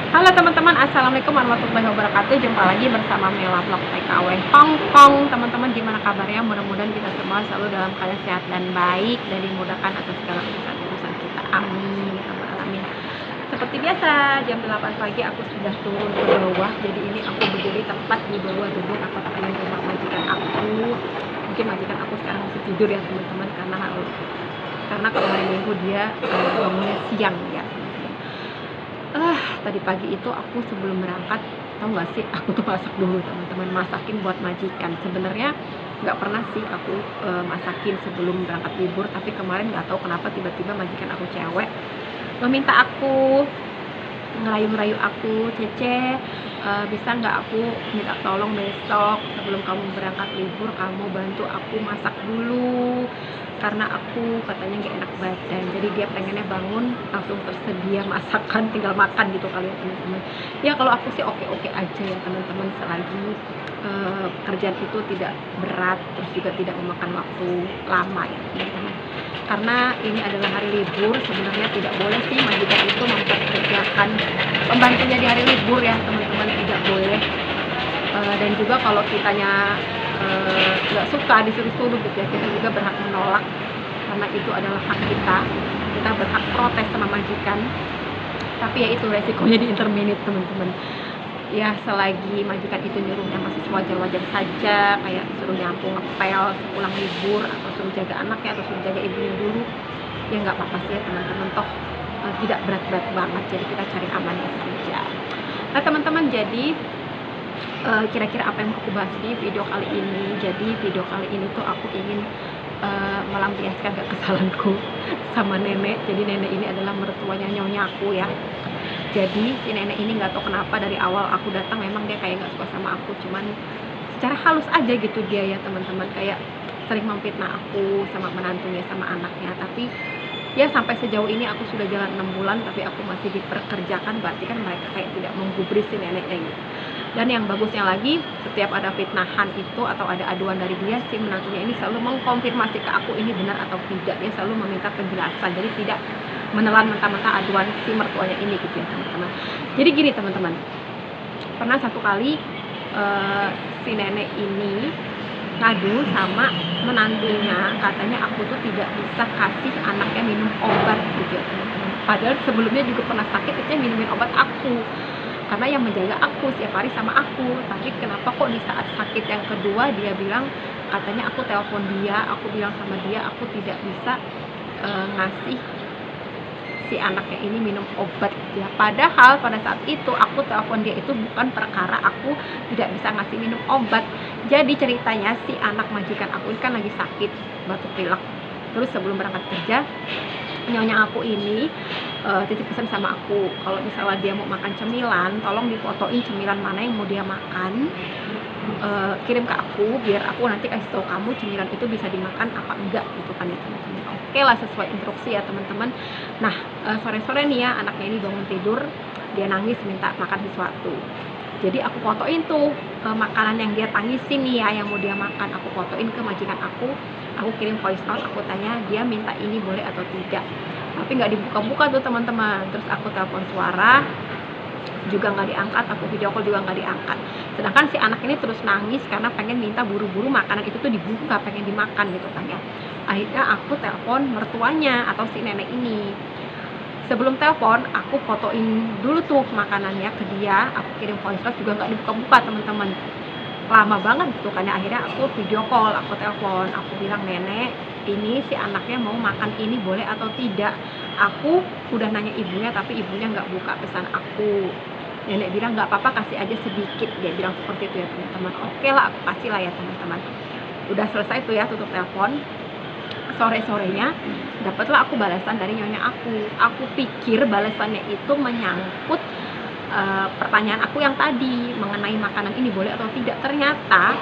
Halo teman-teman, assalamualaikum warahmatullahi wabarakatuh. Jumpa lagi bersama Mela Vlog TKW Hong Kong. Teman-teman, gimana kabarnya? Mudah-mudahan kita semua selalu dalam keadaan sehat dan baik dan dimudahkan atas segala urusan kita. Amin ya rabbal alamin. Seperti biasa, jam 8 pagi aku sudah turun ke bawah. Jadi ini aku berdiri tepat di bawah gedung apartemen rumah majikan aku. Mungkin majikan aku sekarang masih tidur ya teman-teman, karena kalau hari Minggu dia bangunnya siang ya. Tadi pagi itu aku sebelum berangkat, tahu nggak sih, aku tuh masak dulu teman-teman, masakin buat majikan. Sebenarnya nggak pernah sih aku masakin sebelum berangkat libur, tapi kemarin nggak tahu kenapa tiba-tiba majikan aku cewek meminta aku, ngerayu-ngerayu aku, Cece, bisa nggak aku minta tolong besok sebelum kamu berangkat libur kamu bantu aku masak dulu, karena aku katanya nggak enak badan. Jadi dia pengennya bangun langsung tersedia masakan, tinggal makan gitu kali ya teman-teman. Ya kalau aku sih oke-oke aja ya teman-teman, selagi pekerjaan itu tidak berat, terus juga tidak memakan waktu lama ya teman-teman. Karena ini adalah hari libur, sebenarnya tidak boleh sih majikan itu mempekerjakan pembantunya di hari libur ya teman-teman, tidak boleh. Dan juga kalau kitanya nggak suka disuruh-suruh gitu ya, kita juga berhak menolak, karena itu adalah hak kita. Kita berhak protes sama majikan, tapi ya itu resikonya di interminute teman-teman. Ya selagi majikan itu nyuruhnya masih sewajar-wajar saja, kayak suruh nyapu ngepel pulang libur, atau suruh jaga anaknya, atau suruh jaga ibunya dulu, ya nggak apa-apa sih ya teman-teman, toh tidak berat-berat banget, jadi kita cari amannya saja. Nah teman-teman, jadi kira-kira apa yang mau aku bahas di video kali ini. Jadi video kali ini tuh aku ingin melampiaskan kekesalanku sama nenek. Jadi nenek ini adalah mertuanya nyonya aku ya. Jadi si nenek ini nggak tahu kenapa dari awal aku datang memang dia kayak nggak suka sama aku, cuman secara halus aja gitu dia ya teman-teman, kayak sering memfitnah aku sama menantunya sama anaknya. Tapi ya sampai sejauh ini aku sudah jalan 6 bulan tapi aku masih diperkerjakan, berarti kan mereka kayak tidak menggubris si neneknya gitu. Dan yang bagusnya lagi, setiap ada fitnahan itu atau ada aduan dari dia, si menantunya ini selalu mengkonfirmasi ke aku ini benar atau tidak. Dia selalu meminta penjelasan, jadi tidak menelan mentah-mentah aduan si mertuanya ini gitu ya teman-teman. Jadi gini teman-teman, pernah satu kali si nenek ini ngadu sama menantunya, katanya aku tuh tidak bisa kasih anaknya minum obat gitu ya teman-teman. Padahal sebelumnya juga pernah sakit, dia minumin obat aku, karena yang menjaga aku setiap hari sama aku. Tapi kenapa kok di saat sakit yang kedua dia bilang, katanya aku telepon dia, aku bilang sama dia aku tidak bisa ngasih si anaknya ini minum obat ya. Padahal pada saat itu aku telepon dia itu bukan perkara aku tidak bisa ngasih minum obat. Jadi ceritanya si anak majikan aku ini kan lagi sakit batuk pilek. Terus sebelum berangkat kerja, nyonya aku ini titip pesan sama aku, kalau misalnya dia mau makan cemilan, tolong difotoin cemilan mana yang mau dia makan, kirim ke aku biar aku nanti kasih tahu kamu cemilan itu bisa dimakan apa enggak gitu kan ya teman-teman. Oke lah, sesuai instruksi ya teman-teman. Nah sore-sore nih ya, anaknya ini bangun tidur, dia nangis minta makan sesuatu. Jadi aku fotoin tuh makanan yang dia tangisin nih ya, yang mau dia makan, aku fotoin ke majikan aku kirim voice note, aku tanya dia minta ini boleh atau tidak. Tapi nggak dibuka-buka tuh teman-teman. Terus aku telepon suara juga nggak diangkat, aku video call juga nggak diangkat. Sedangkan si anak ini terus nangis karena pengen minta buru-buru makanan itu tuh dibuka, pengen dimakan gitu kan ya. Akhirnya aku telepon mertuanya atau si nenek ini. Sebelum telepon aku fotoin dulu tuh makanannya ke dia, aku kirim voice note juga nggak dibuka-buka teman-teman. Lama banget gitu kan ya. Akhirnya aku video call, aku telepon, aku bilang, nenek ini si anaknya mau makan ini boleh atau tidak. Aku udah nanya ibunya tapi ibunya nggak buka pesan aku. Nenek bilang nggak apa-apa, kasih aja sedikit, dia bilang seperti itu ya teman-teman. Oke lah, aku kasih lah ya teman-teman. Udah selesai tuh ya, tutup telepon. Sore-sorenya dapatlah aku balasan dari nyonya aku. Aku pikir balasannya itu menyangkut pertanyaan aku yang tadi mengenai makanan ini boleh atau tidak. Ternyata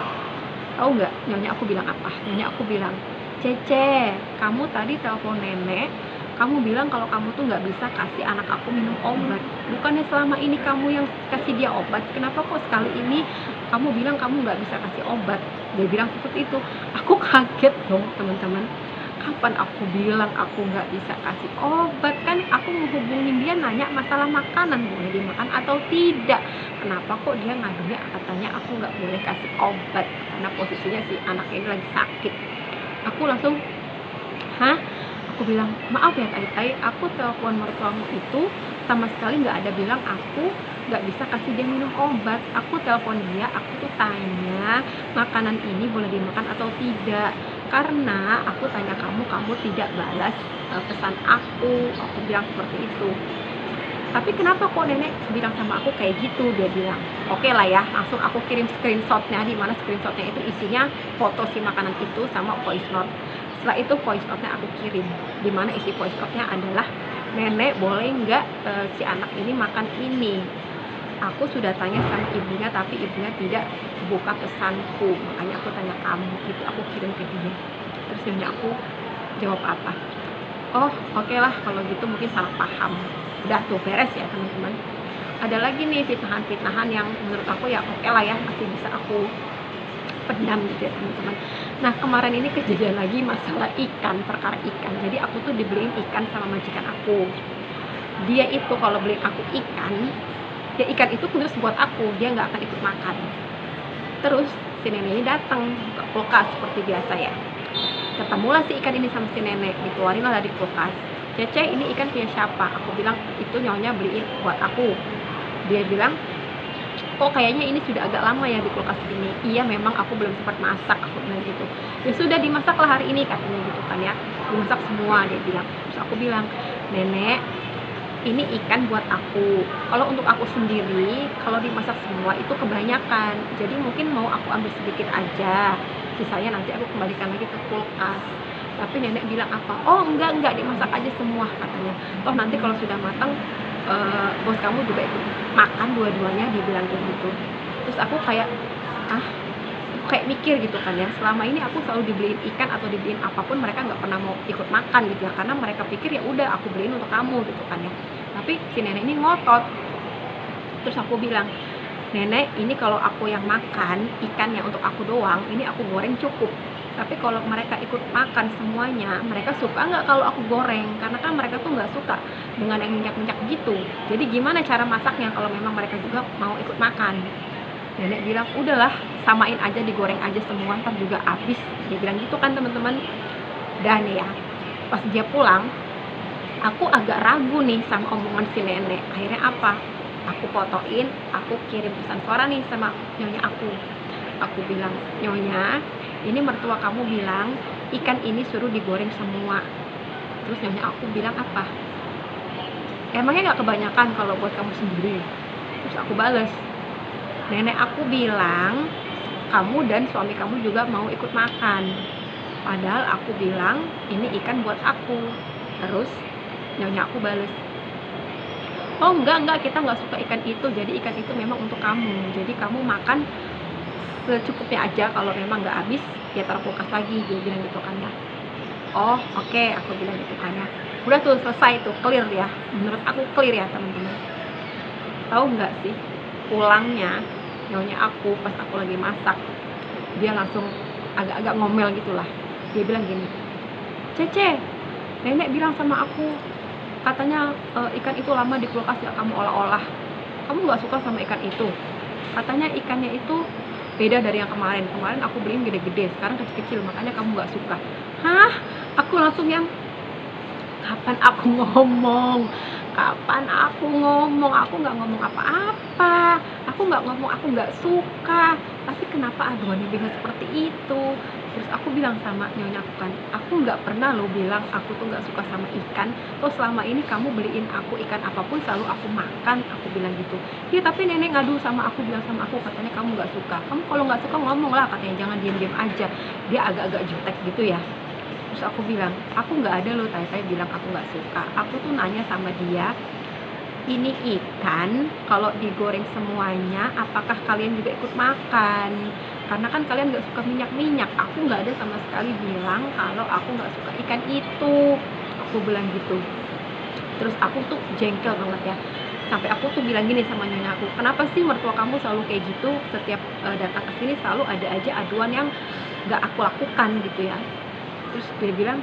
tahu nggak nyonya aku bilang apa? Nyonya aku bilang, Cece, kamu tadi telepon nenek, kamu bilang kalau kamu tuh nggak bisa kasih anak aku minum obat. Bukannya selama ini kamu yang kasih dia obat, kenapa kok sekali ini kamu bilang kamu nggak bisa kasih obat? Dia bilang seperti itu. Aku kaget dong teman-teman. Kapan aku bilang aku nggak bisa kasih obat? Kan aku menghubungin dia nanya masalah makanan boleh dimakan atau atau tidak. Kenapa kok dia ngadunya katanya aku nggak boleh kasih obat karena posisinya si anak ini lagi sakit. Aku langsung, hah? Aku bilang, maaf ya Tai, aku telepon mertuamu itu sama sekali nggak ada bilang aku nggak bisa kasih dia minum obat. Aku telepon dia, aku tuh tanya makanan ini boleh dimakan atau tidak, karena aku tanya kamu tidak balas pesan aku bilang seperti itu. Tapi kenapa kok nenek bilang sama aku kayak gitu, dia bilang. Oke lah ya, langsung aku kirim screenshotnya, di mana screenshotnya itu isinya foto si makanan itu sama voice note. Setelah itu voice note-nya aku kirim, di mana isi voice note-nya adalah, nenek boleh nggak si anak ini makan ini. Aku sudah tanya sama ibunya tapi ibunya tidak buka pesanku, makanya aku tanya kamu. Itu aku kirim ke dia. Terus nyonya aku jawab apa, oh oke lah kalau gitu mungkin salah paham. Udah tuh beres ya teman-teman. Ada lagi nih fitnahan-fitnahan yang menurut aku ya oke lah ya, masih bisa aku pedam gitu ya teman-teman. Nah kemarin ini kejadian lagi masalah ikan, perkara ikan. Jadi aku tuh dibeliin ikan sama majikan aku. Dia itu kalau beliin aku ikan, ya ikan itu khusus buat aku, dia nggak akan ikut makan. Terus si nenek ini datang ke kulkas seperti biasa ya. Ketemulah si ikan ini sama si nenek, dikeluarin lah dari kulkas. Cece, ini ikan punya siapa? Aku bilang, itu nyonya beliin buat aku. Dia bilang, oh kayaknya ini sudah agak lama ya di kulkas ini. Iya memang aku belum sempat masak, aku bilang gitu. Ya sudah dimasaklah hari ini katanya gitu kan ya. Dimasak semua, dia bilang. Terus aku bilang, nenek ini ikan buat aku. Kalau untuk aku sendiri, kalau dimasak semua itu kebanyakan. Jadi mungkin mau aku ambil sedikit aja. Sisanya nanti aku kembalikan lagi ke kulkas. Tapi nenek bilang apa? Oh enggak dimasak aja semua katanya. Toh nanti kalau sudah matang bos kamu juga ikut makan dua-duanya, dia bilang kayak gitu. Terus aku kayak kayak mikir gitu kan ya, selama ini aku selalu dibeliin ikan atau dibeliin apapun mereka nggak pernah mau ikut makan gitu ya, karena mereka pikir ya udah aku beliin untuk kamu gitu kan ya. Tapi si nenek ini ngotot. Terus aku bilang, nenek ini kalau aku yang makan ikannya untuk aku doang, ini aku goreng cukup. Tapi kalau mereka ikut makan semuanya, mereka suka nggak kalau aku goreng? Karena kan mereka tuh nggak suka dengan yang minyak-minyak gitu. Jadi gimana cara masaknya kalau memang mereka juga mau ikut makan? Nenek bilang, udahlah samain aja, digoreng aja semua, ntar juga habis. Dia bilang gitu kan teman-teman. Dan ya, pas dia pulang, aku agak ragu nih sama omongan si nenek. Akhirnya apa? Aku fotoin, aku kirim pesan suara nih sama nyonya aku. Aku bilang, nyonya, ini mertua kamu bilang ikan ini suruh digoreng semua. Terus nyonya aku bilang apa? Emangnya nggak kebanyakan kalau buat kamu sendiri? Terus aku bales, nenek aku bilang kamu dan suami kamu juga mau ikut makan. Padahal aku bilang ini ikan buat aku. Terus nyonya aku bales, oh enggak, kita nggak suka ikan itu, jadi ikan itu memang untuk kamu, jadi kamu makan secukupnya aja, kalau memang nggak habis ya taruh kulkas lagi, dia bilang gitu kan ya. Oh oke, aku bilang gitu kan ya. Udah tuh selesai tuh, clear ya, menurut aku clear ya teman-teman. Tahu nggak sih, pulangnya nyonya aku pas aku lagi masak, dia langsung agak-agak ngomel gitulah. Dia bilang gini, Cece, nenek bilang sama aku katanya ikan itu lama di kulkas ya kamu olah-olah, kamu nggak suka sama ikan itu, katanya ikannya itu beda dari yang kemarin aku beliin gede-gede, sekarang kecil-kecil, makanya kamu nggak suka. Hah? Aku langsung yang, kapan aku ngomong, aku nggak ngomong apa-apa, aku nggak ngomong aku nggak suka, tapi kenapa aduannya bilang seperti itu. Terus aku bilang sama nyonya aku kan, aku nggak pernah lo bilang aku tuh nggak suka sama ikan. Terus selama ini kamu beliin aku ikan apapun selalu aku makan, aku bilang gitu. Iya tapi nenek ngadu sama aku, bilang sama aku katanya kamu nggak suka. Kamu kalau nggak suka ngomong lah katanya, jangan diam-diam aja. Dia agak-agak jutek gitu ya. Terus aku bilang, aku nggak ada lo Tai bilang aku nggak suka. Aku tuh nanya sama dia, ini ikan kalau digoreng semuanya apakah kalian juga ikut makan, karena kan kalian nggak suka minyak-minyak. Aku nggak ada sama sekali bilang kalau aku nggak suka ikan itu, aku bilang gitu. Terus aku tuh jengkel banget ya, sampai aku tuh bilang gini sama nyonya aku, kenapa sih mertua kamu selalu kayak gitu, setiap datang ke sini selalu ada aja aduan yang nggak aku lakukan gitu ya. Terus dia bilang,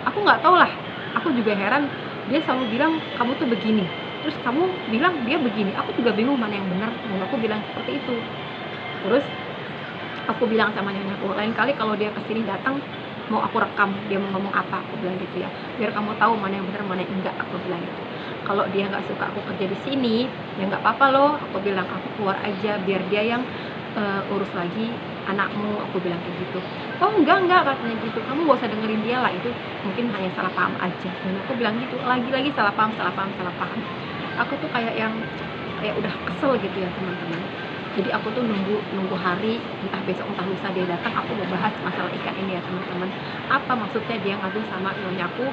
aku nggak tahu lah, aku juga heran, dia selalu bilang kamu tuh begini. terus kamu bilang dia begini, aku juga bingung mana yang benar. Aku bilang seperti itu. Terus aku bilang sama nyanyaku, lain kali kalau dia kesini datang mau aku rekam dia mau ngomong apa, aku bilang gitu ya, biar kamu tahu mana yang benar mana yang enggak, aku bilang gitu. Kalau dia nggak suka aku kerja di sini ya nggak apa-apa loh, aku bilang, aku keluar aja biar dia yang urus lagi anakmu, aku bilang kayak gitu. Oh enggak katanya gitu, kamu gak usah dengerin dia lah, itu mungkin hanya salah paham aja. Dan aku bilang gitu, lagi-lagi salah paham. Aku tuh kayak udah kesel gitu ya teman-teman. Jadi aku tuh nunggu hari, entah besok entah lusa dia datang, aku mau bahas masalah ikan ini ya teman-teman. Apa maksudnya dia ngadu sama nyonyaku,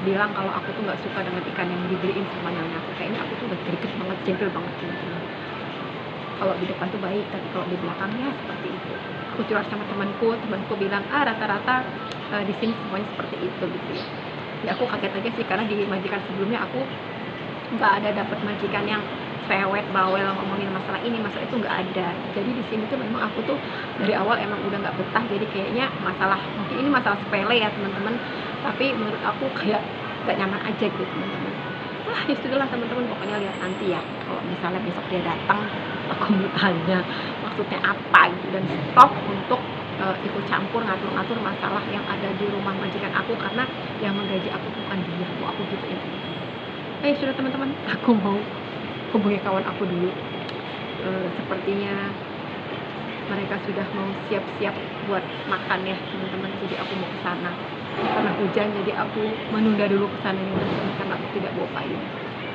bilang kalau aku tuh nggak suka dengan ikan yang dibeliin sama nyonyaku. Kayaknya aku tuh udah greget banget, jengkel banget teman-teman. Kalau di depan tuh baik, tapi kalau di belakangnya seperti itu. Aku curhat sama temanku bilang, rata-rata di sini semuanya seperti itu gitu ya. Ya aku kaget aja sih, karena di majikan sebelumnya aku nggak ada dapat majikan yang cerewet bawel ngomongin masalah ini masalah itu, nggak ada. Jadi di sini tuh memang aku tuh dari awal emang udah nggak betah. Jadi kayaknya mungkin ini masalah sepele ya teman-teman, tapi menurut aku kayak nggak nyaman aja gitu teman-teman. Ya sudahlah teman-teman, pokoknya lihat nanti ya, kalau misalnya besok dia datang aku mau tanya maksudnya apa gitu, dan stop untuk ikut campur ngatur-ngatur masalah yang ada di rumah majikan aku, karena yang menggaji aku bukan dia, aku gitu ya. Sudah teman-teman, aku mau hubungi kawan aku dulu. Sepertinya mereka sudah mau siap-siap buat makan ya teman-teman, jadi aku mau ke sana. Karena hujan jadi aku menunda dulu ke sana nih teman-teman, karena aku tidak bawa payung.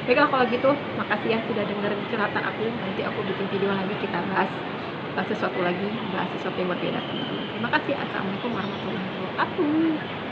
Baiklah kalau gitu, makasih ya sudah dengerin curhatan aku. Nanti aku bikin video lagi, kita bahas sesuatu lagi, bahas sesuatu yang berbeda teman-teman. Terima kasih. Assalamualaikum warahmatullahi wabarakatuh.